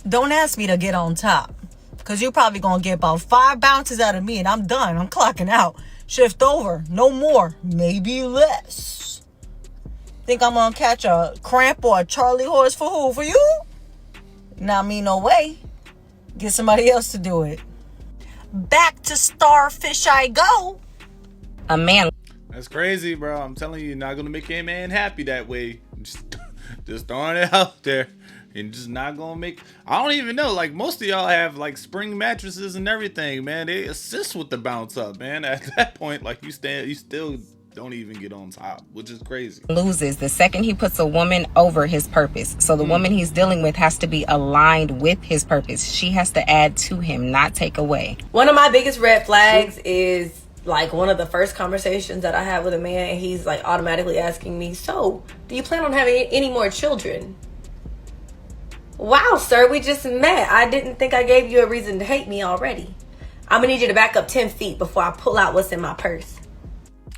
Don't ask me to get on top, because you're probably going to get about 5 bounces out of me, and I'm done. I'm clocking out. Shift over. No more. Maybe less. Think I'm going to catch a cramp or a Charlie horse for who? For you? Not me, no way. Get somebody else to do it. Back to starfish I go. A man. That's crazy, bro. I'm telling you, you're not going to make a man happy that way. Just throwing it out there. And just not gonna make. I don't even know. Like, most of y'all have like spring mattresses and everything, man. They assist with the bounce up, man. At that point, like, you still don't even get on top, which is crazy. Loses the second he puts a woman over his purpose. So the woman he's dealing with has to be aligned with his purpose. She has to add to him, not take away. One of my biggest red flags is like one of the first conversations that I had with a man, and he's like automatically asking me, so do you plan on having any more children? Wow, sir, we just met. I didn't think I gave you a reason to hate me already. I'm gonna need you to back up 10 feet before I pull out what's in my purse.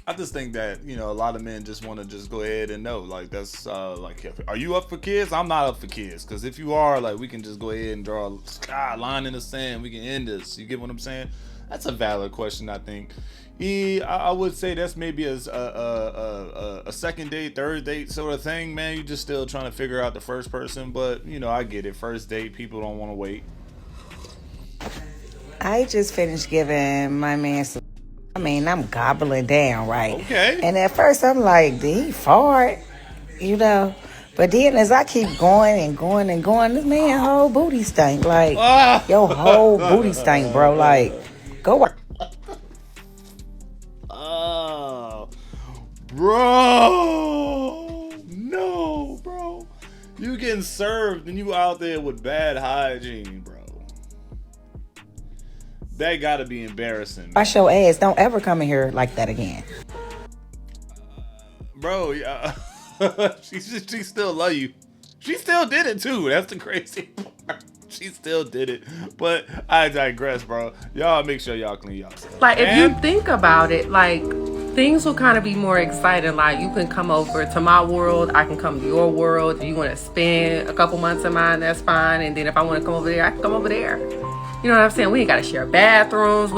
I just think that, you know, a lot of men just want to just go ahead and know, like, that's like, are you up for kids? I'm not up for kids, because if you are, like, we can just go ahead and draw a line in the sand. We can end this. You get what I'm saying? That's a valid question, I think. I would say that's maybe a second date, third date sort of thing, man. You just still trying to figure out the first person, but, you know, I get it. First date, people don't want to wait. I just finished giving my man some. I'm gobbling down, right? Okay. And at first I'm like, did he fart? You know? But then as I keep going and going and going, this man whole booty stink. Like, your whole booty stink, bro. Like, go work. Bro, no, bro. You getting served and you out there with bad hygiene, bro. That gotta be embarrassing. Wash your ass. Don't ever come in here like that again. Bro, yeah. she still love you. She still did it too. That's the crazy part. She still did it. But I digress, bro. Y'all make sure y'all clean yourself. Like, if you think about it, like, things will kind of be more exciting. Like, you can come over to my world, I can come to your world. If you want to spend a couple months of mine, that's fine. And then if I want to come over there, I can come over there. You know what I'm saying? We ain't got to share bathrooms.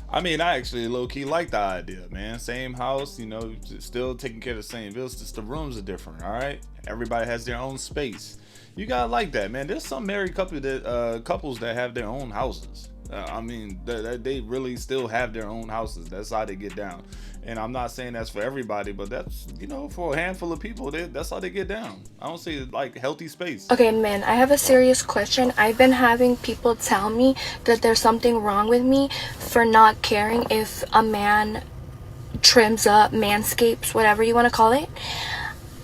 I mean, I actually low-key like the idea, man. Same house, you know, still taking care of the same bills. Just the rooms are different, all right? Everybody has their own space. You gotta like that, man. There's some married couples that have their own houses. They really still have their own houses. That's how they get down. And I'm not saying that's for everybody, but that's, you know, for a handful of people, that's how they get down. I don't see, like, healthy space. Okay, man, I have a serious question. I've been having people tell me that there's something wrong with me for not caring if a man trims up, manscapes, whatever you want to call it.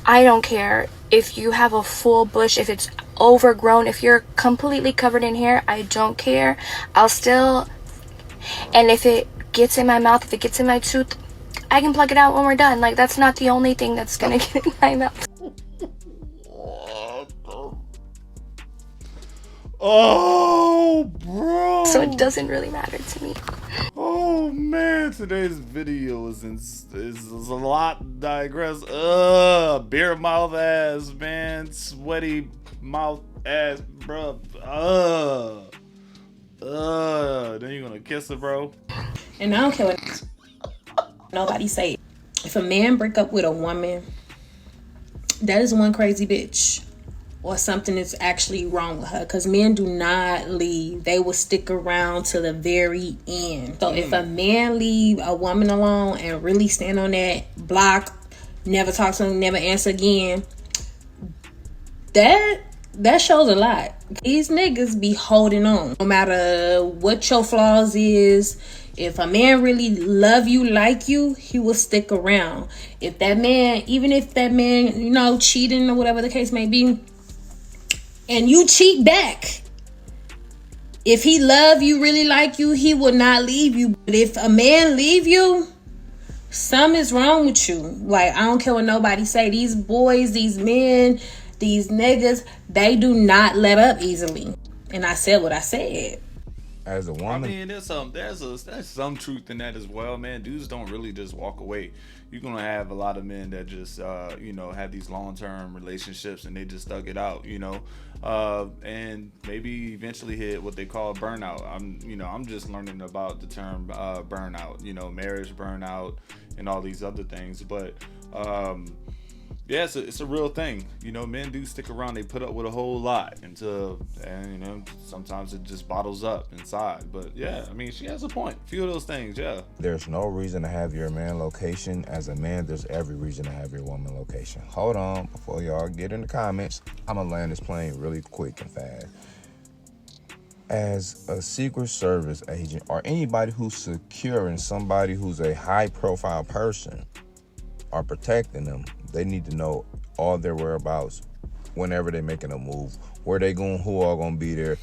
I don't care if you have a full bush, if it's overgrown, if you're completely covered in hair. I don't care. I'll still, and if it gets in my mouth, if it gets in my tooth, I can plug it out when we're done. Like, that's not the only thing that's gonna get in my mouth. Oh, bro. So it doesn't really matter to me. Oh, man. Today's video is a lot digress. Beer mouth ass, man. Sweaty mouth ass, bro. Then you're gonna kiss her, bro. And I don't care what nobody say. If a man break up with a woman, that is one crazy bitch. Or something is actually wrong with her. Because men do not leave. They will stick around to the very end. So if a man leave a woman alone and really stand on that block, never talk to them, never answer again, that shows a lot. These niggas be holding on. No matter what your flaws is, if a man really love you, like you, he will stick around. If that man, even if that man, you know, cheating or whatever the case may be, and you cheat back, if he love you, really like you, he will not leave you. But if a man leave you, something is wrong with you. Like, I don't care what nobody say. These boys, these men, these niggas, they do not let up easily. And I said what I said. as a woman. I mean, there's some truth in that as well, man. Dudes don't really just walk away. You're gonna have a lot of men that just have these long-term relationships and they just stuck it out, and maybe eventually hit what they call burnout. I'm just learning about the term burnout, marriage burnout and all these other things, but yeah, it's a real thing. Men do stick around. They put up with a whole lot and sometimes it just bottles up inside. But yeah, I mean, she has a point. A few of those things, yeah. There's no reason to have your man location. As a man, there's every reason to have your woman location. Hold on, before y'all get in the comments, I'm gonna land this plane really quick and fast. As a Secret Service agent or anybody who's securing somebody who's a high-profile person or protecting them, they need to know all their whereabouts whenever they're making a move, where they going, who all gonna be there,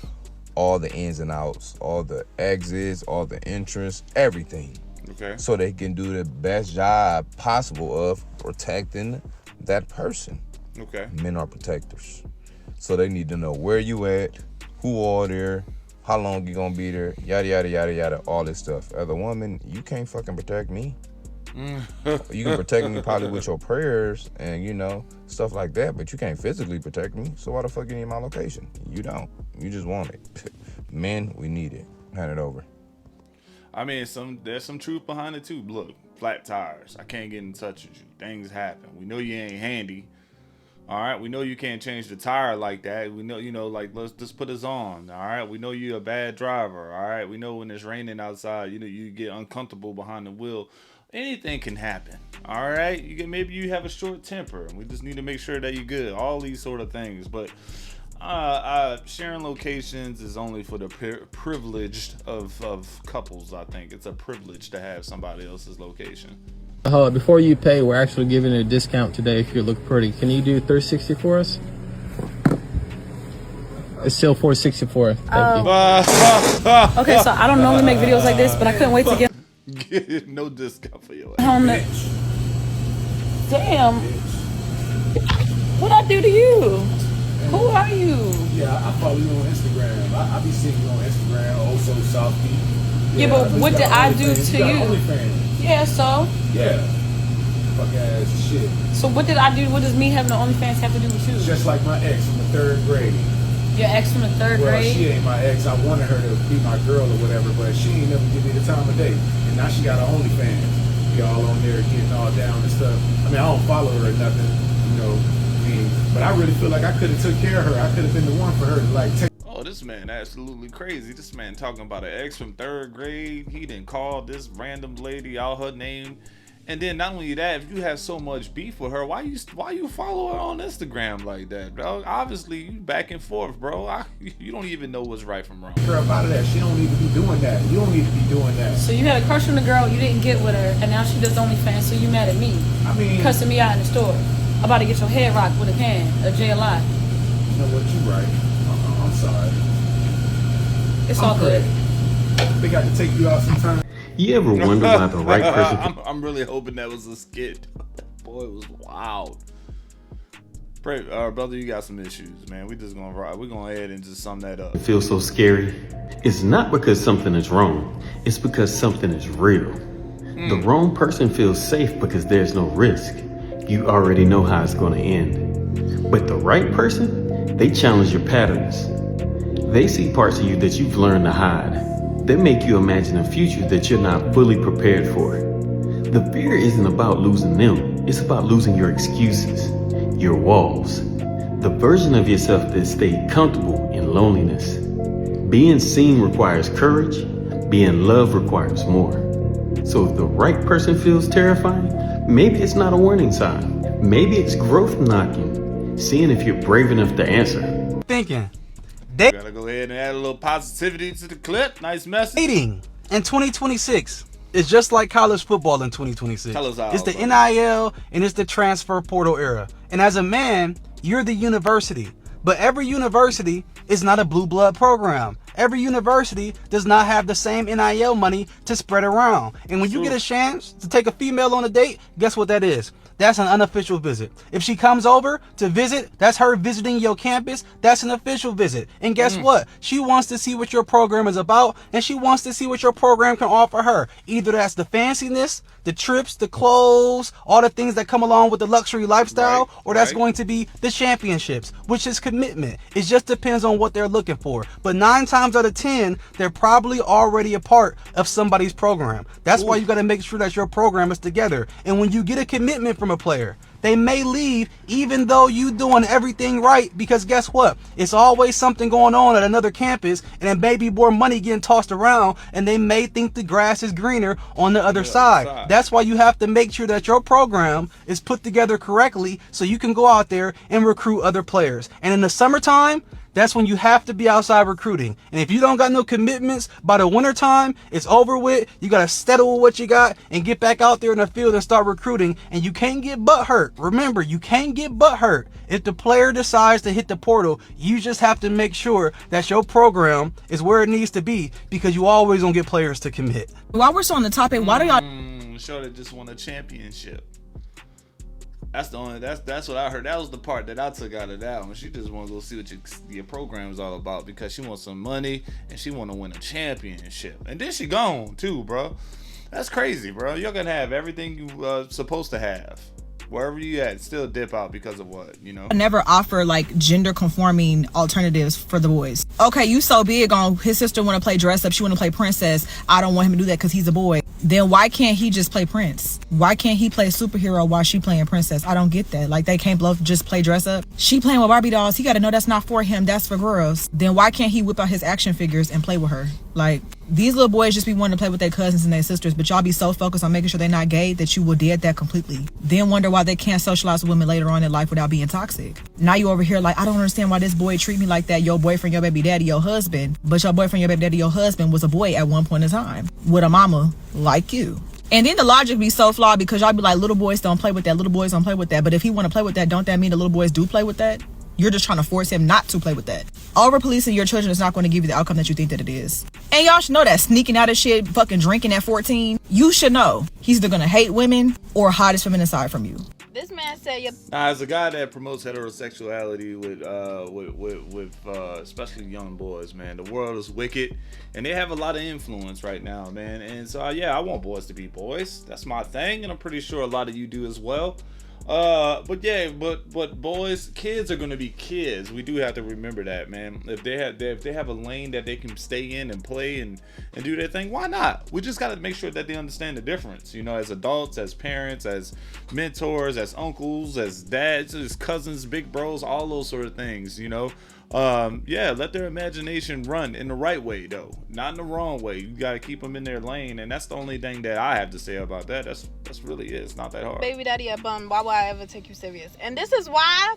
all the ins and outs, all the exits, all the entrances, everything. Okay. So they can do the best job possible of protecting that person. Okay. Men are protectors. So they need to know where you at, who all there, how long you gonna be there, yada, yada, yada, yada, all this stuff. As a woman, you can't fucking protect me. You can protect me probably with your prayers and stuff like that, but you can't physically protect me. So why the fuck you need my location? You don't. You just want it. Men, we need it. Hand it over. I mean, there's some truth behind it too. Look, flat tires. I can't get in touch with you. Things happen. We know you ain't handy. All right, we know you can't change the tire like that. We know, let's just put us on. All right, we know you're a bad driver. All right, we know when it's raining outside, you get uncomfortable behind the wheel. Anything can happen. All right, maybe you have a short temper. We just need to make sure that you're good. All these sort of things, but sharing locations is only for the privileged of couples. I think it's a privilege to have somebody else's location. Before you pay, we're actually giving a discount today if you look pretty. Can you do 360 for us? It's still 464. Thank you. Okay, so I don't normally make videos like this, but I couldn't wait to get no discount for your on the. Damn. What I do to you? Who are you? Yeah, I follow you on Instagram. I be seeing you on Instagram. Also, Softy. Yeah, but what did I do to you? Yeah, so. Yeah. Fuck ass shit. So what did I do? What does me having the OnlyFans have to do with you? Just like my ex from the 3rd grade. Your ex from the 3rd grade? She ain't my ex. I wanted her to be my girl or whatever, but she ain't never give me the time of day. And now she got her OnlyFans. Y'all on there getting all down and stuff. I mean, I don't follow her or nothing, but I really feel like I could have took care of her. I could have been the one for her to take. Oh, this man absolutely crazy. This man talking about an ex from 3rd grade. He didn't call this random lady out her name. And then not only that, if you have so much beef with her, why you follow her on Instagram like that, bro? Obviously, you back and forth, bro. You don't even know what's right from wrong. Girl, out of that. She don't need to be doing that. You don't need to be doing that. So you had a crush on the girl, you didn't get with her, and now she does OnlyFans, so you mad at me. I mean, cussing me out in the store. I'm about to get your head rocked with a can, a JLI. You know what, you right. I'm sorry. It's all good. They got to take you out sometime. You ever wonder why the right person... I'm really hoping that was a skit. Boy, it was wild. Brother, you got some issues, man. We're gonna go ahead and just sum that up. It feels so scary. It's not because something is wrong. It's because something is real. The wrong person feels safe because there's no risk. You already know how it's going to end. But the right person, they challenge your patterns. They see parts of you that you've learned to hide. They make you imagine a future that you're not fully prepared for. The fear isn't about losing them. It's about losing your excuses, your walls, the version of yourself that stayed comfortable in loneliness. Being seen requires courage. Being loved requires more. So if the right person feels terrifying, maybe it's not a warning sign. Maybe it's growth knocking, seeing if you're brave enough to answer. Thinking. Gotta go ahead and add a little positivity to the clip. Nice message. Dating in 2026 is just like college football in 2026. Tell us how, it's the NIL and it's the transfer portal era. And as a man, you're the university. But every university is not a blue blood program. Every university does not have the same NIL money to spread around. And when you get a chance to take a female on a date, guess what that is? that's an unofficial visit. If she comes over to visit, that's her visiting your campus, that's an official visit. And guess what? She wants to see what your program is about, and she wants to see what your program can offer her. Either that's the fanciness, the trips, the clothes, all the things that come along with the luxury lifestyle, or that's going to be the championships, which is commitment. It just depends on what they're looking for. But 9 times out of 10, they're probably already a part of somebody's program. That's why you got to make sure that your program is together. And when you get a commitment from a player, they may leave even though you doing everything right, because guess what? It's always something going on at another campus, and it may be more money getting tossed around, and they may think the grass is greener on the other side. That's why you have to make sure that your program is put together correctly so you can go out there and recruit other players. And in the summertime, that's when you have to be outside recruiting. And if you don't got no commitments by the winter time, it's over with. You got to settle with what you got and get back out there in the field and start recruiting. And you can't get butt hurt. Remember, you can't get butt hurt. If the player decides to hit the portal, you just have to make sure that your program is where it needs to be, because you always gonna get players to commit. While we're still on the topic, why do y'all show that just won a championship? That's what I heard. That was the part that I took out of that one. She just want to go see what your program is all about, because she wants some money and she want to win a championship. And then she gone too, bro. That's crazy, bro. You're gonna have everything you supposed to have. Wherever you at, still dip out because of what, you know? never offer like gender conforming alternatives for the boys? Okay, you so big on his sister want to play dress up, she want to play princess. I don't want him to do that because he's a boy. Then why can't he just play prince? Why can't he play superhero while she playing princess? I don't get that. Like, they can't both just play dress up. She playing with Barbie dolls. He got to know that's not for him. That's for girls. Then why can't he whip out his action figures and play with her? Like, these little boys just be wanting to play with their cousins and their sisters, but y'all be so focused on making sure they're not gay that you will dead that completely. Then wonder why they can't socialize with women later on in life without being toxic. Now you over here like, I don't understand why this boy treat me like that. Your boyfriend, your baby daddy, your husband. But your boyfriend, your baby daddy, your husband was a boy at one point in time with a mama like you. And then the logic be so flawed, because y'all be like, little boys don't play with that, little boys don't play with that. But if he want to play with that, don't that mean the little boys do play with that? You're just trying to force him not to play with that. Over policing your children is not going to give you the outcome that you think that it is. And y'all should know that sneaking out of shit, fucking drinking at 14, you should know he's either going to hate women or hide his feminine side from you. This man said as a guy that promotes heterosexuality with especially young boys, man, the world is wicked and they have a lot of influence right now, man. And so I want boys to be boys. That's my thing, and I'm pretty sure a lot of you do as well. But boys, kids are gonna be kids. We do have to remember that, man. If they have a lane that they can stay in and play and do their thing, why not? We just gotta make sure that they understand the difference, you know, as adults, as parents, as mentors, as uncles, as dads, as cousins, big bros, all those sort of things, you know. Let their imagination run in the right way, though, not in the wrong way. You gotta keep them in their lane, and that's the only thing that I have to say about that. That's really it. It's not that hard. Baby daddy a bum. Why would I ever take you serious? And this is why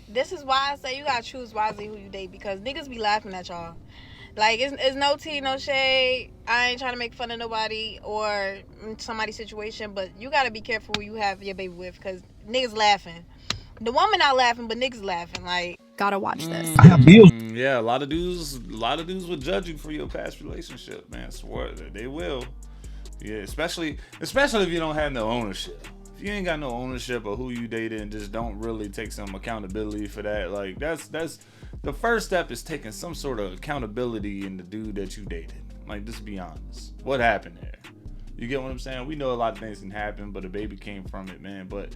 I say you gotta choose wisely who you date, because niggas be laughing at y'all. Like, it's no tea, no shade. I ain't trying to make fun of nobody or somebody's situation, but you gotta be careful who you have your baby with, because niggas laughing. The woman not laughing, but niggas laughing. Like, gotta watch this. I have bills. Yeah, a lot of dudes will judge you for your past relationship, man. I swear they will. Yeah, especially if you don't have no ownership. If you ain't got no ownership of who you dated and just don't really take some accountability for that, like that's the first step, is taking some sort of accountability in the dude that you dated. Like, just be honest. What happened there? You get what I'm saying? We know a lot of things can happen, but a baby came from it, man. But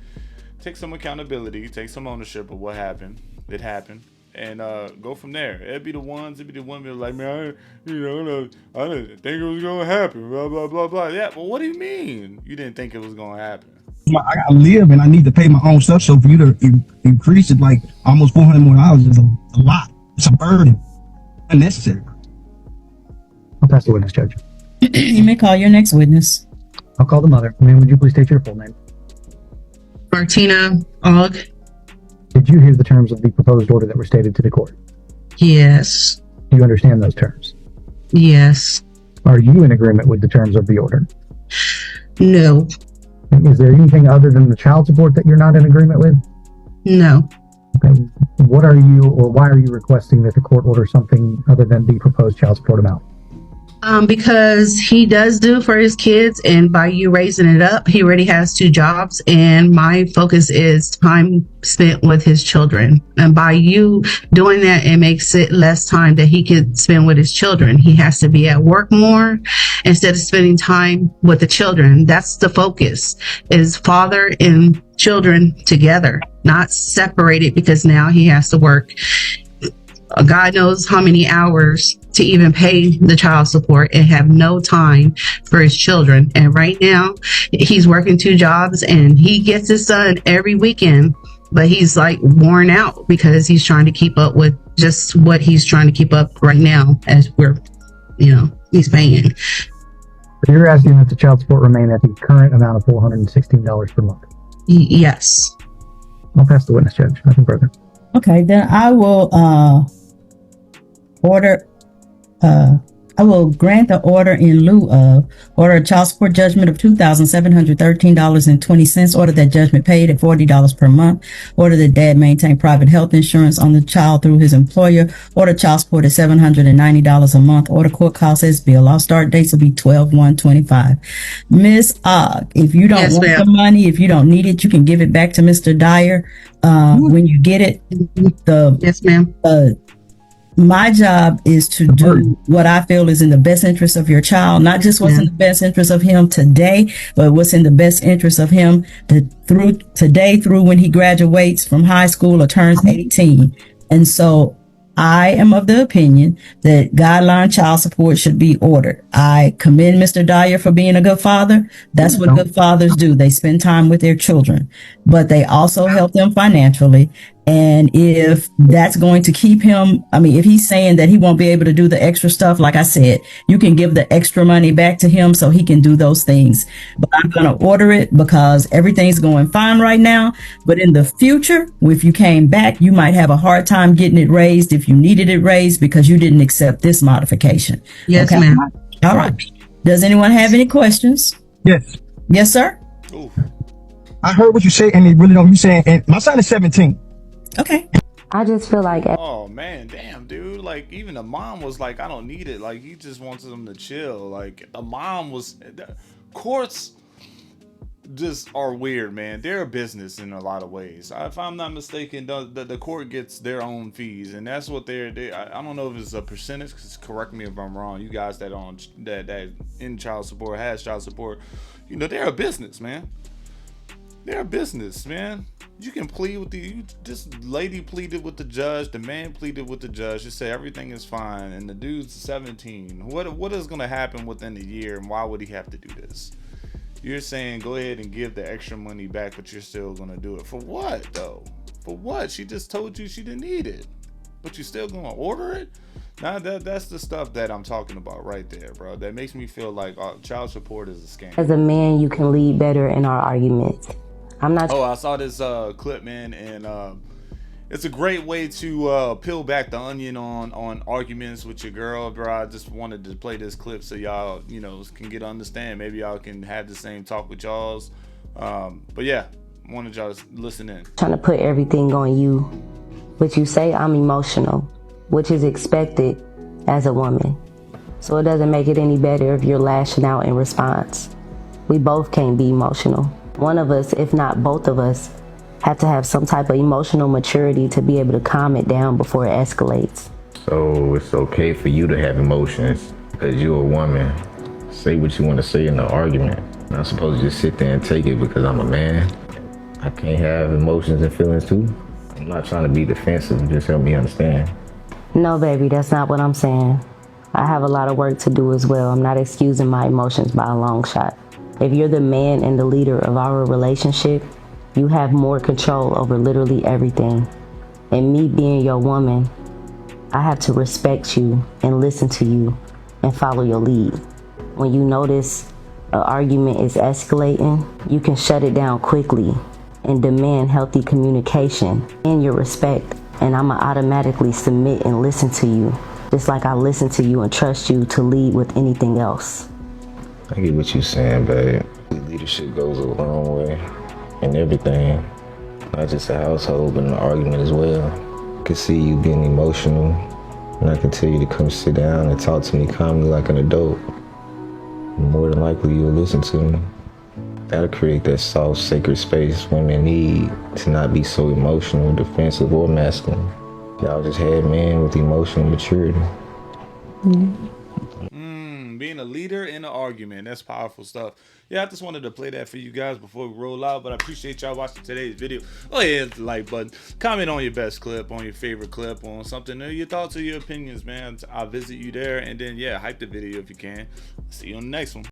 take some accountability, take some ownership of what happened. It happened, and go from there. It'd be the women like, man, I didn't think it was gonna happen. Blah blah blah blah. Yeah, but what do you mean you didn't think it was gonna happen? I gotta live and I need to pay my own stuff. So for you to increase it like almost $400 more is a lot. It's a burden, unnecessary. I'll pass the witness, Judge. You may call your next witness. I'll call the mother. Ma'am, would you please state your full name? Martina Ogg. Did you hear the terms of the proposed order that were stated to the court? Yes. Do you understand those terms? Yes. Are you in agreement with the terms of the order? No. Is there anything other than the child support that you're not in agreement with? No. Okay. What are you, or why are you requesting that the court order something other than the proposed child support amount? Because he does do for his kids, and by you raising it up, he already has 2 jobs, and my focus is time spent with his children. And by you doing that, it makes it less time that he could spend with his children. He has to be at work more instead of spending time with the children. That's the focus, is father and children together, not separated, because now he has to work God knows how many hours to even pay the child support and have no time for his children. And right now he's working 2 jobs and he gets his son every weekend, but he's like worn out because he's trying to keep up with just what he's trying to keep up right now as we're, he's paying. So you're asking that the child support remain at the current amount of $416 per month? Yes. I'll pass the witness, Judge. Nothing further. Okay, then I will I will grant the order in lieu of order a child support judgment of $2,713.20. Order that judgment paid at $40 per month. Order that dad maintain private health insurance on the child through his employer. Order child support at $790 a month. Order court costs as bill. All start dates will be 12/1/25. Miss Og, if you don't want the money, if you don't need it, you can give it back to Mr. Dyer when you get it. Yes, ma'am. My job is to do what I feel is in the best interest of your child, not just what's in the best interest of him today, but what's in the best interest of him through when he graduates from high school or turns 18. And so I am of the opinion that guideline child support should be ordered. I commend Mr. Dyer for being a good father. That's what good fathers do. They spend time with their children, but they also help them financially. And if that's going to keep him, if he's saying that he won't be able to do the extra stuff, like I said, you can give the extra money back to him so he can do those things. But I'm going to order it because everything's going fine right now. But in the future, if you came back, you might have a hard time getting it raised if you needed it raised because you didn't accept this modification. Yes, ma'am. All right. Does anyone have any questions? Yes. Yes, sir. Ooh. I heard what you say, and they really don't. You saying, and my son is 17. Okay. I just feel like, oh man, damn, dude. Like, even the mom was like, I don't need it. Like, he just wants them to chill. Like, the mom was. Courts just are weird, man. They're a business in a lot of ways. If I'm not mistaken, the court gets their own fees, and that's what I don't know if it's a percentage. Cause correct me if I'm wrong. You guys that in child support, has child support, they're a business, man. They're a business, man. You can plead with this lady pleaded with the judge, the man pleaded with the judge to say everything is fine, and the dude's 17. What is going to happen within a year, and why would he have to do this? You're saying go ahead and give the extra money back, but you're still going to do it. For what, though? For what? She just told you she didn't need it, but you're still going to order it? Now that's the stuff that I'm talking about right there, bro. That makes me feel like child support is a scam. as a man, you can lead better in our arguments. I'm not. Oh, I saw this clip, man, and it's a great way to peel back the onion on arguments with your girl, bro. I just wanted to play this clip so y'all, can get understand. Maybe y'all can have the same talk with y'all's. But yeah, wanted y'all to listen in. Trying to put everything on you, but you say I'm emotional, which is expected as a woman. So it doesn't make it any better if you're lashing out in response. We both can't be emotional. One of us, if not both of us, have to have some type of emotional maturity to be able to calm it down before it escalates. So it's okay for you to have emotions because you're a woman. Say what you want to say in the argument. I'm not supposed to just sit there and take it because I'm a man. I can't have emotions and feelings too. I'm not trying to be defensive, just help me understand. No, baby, that's not what I'm saying. I have a lot of work to do as well. I'm not excusing my emotions by a long shot. If you're the man and the leader of our relationship, you have more control over literally everything. And me being your woman, I have to respect you and listen to you and follow your lead. When you notice an argument is escalating, you can shut it down quickly and demand healthy communication and your respect. And I'ma automatically submit and listen to you, just like I listen to you and trust you to lead with anything else. I get what you're saying, babe. Leadership goes a long way in everything, not just a household, but in an argument as well. I can see you getting emotional and I can tell you to come sit down and talk to me calmly like an adult, more than likely you'll listen to me. That'll create that soft, sacred space women need to not be so emotional, defensive, or masculine. Y'all just had men with emotional maturity. Being a leader in an argument, that's powerful stuff. Yeah, I just wanted to play that for you guys before we roll out, but I appreciate y'all watching today's video. Oh yeah, hit the like button, comment on your best clip, on your favorite clip, on something, your thoughts or your opinions, man. I'll visit you there, and then yeah, hype the video if you can. See you on the next one.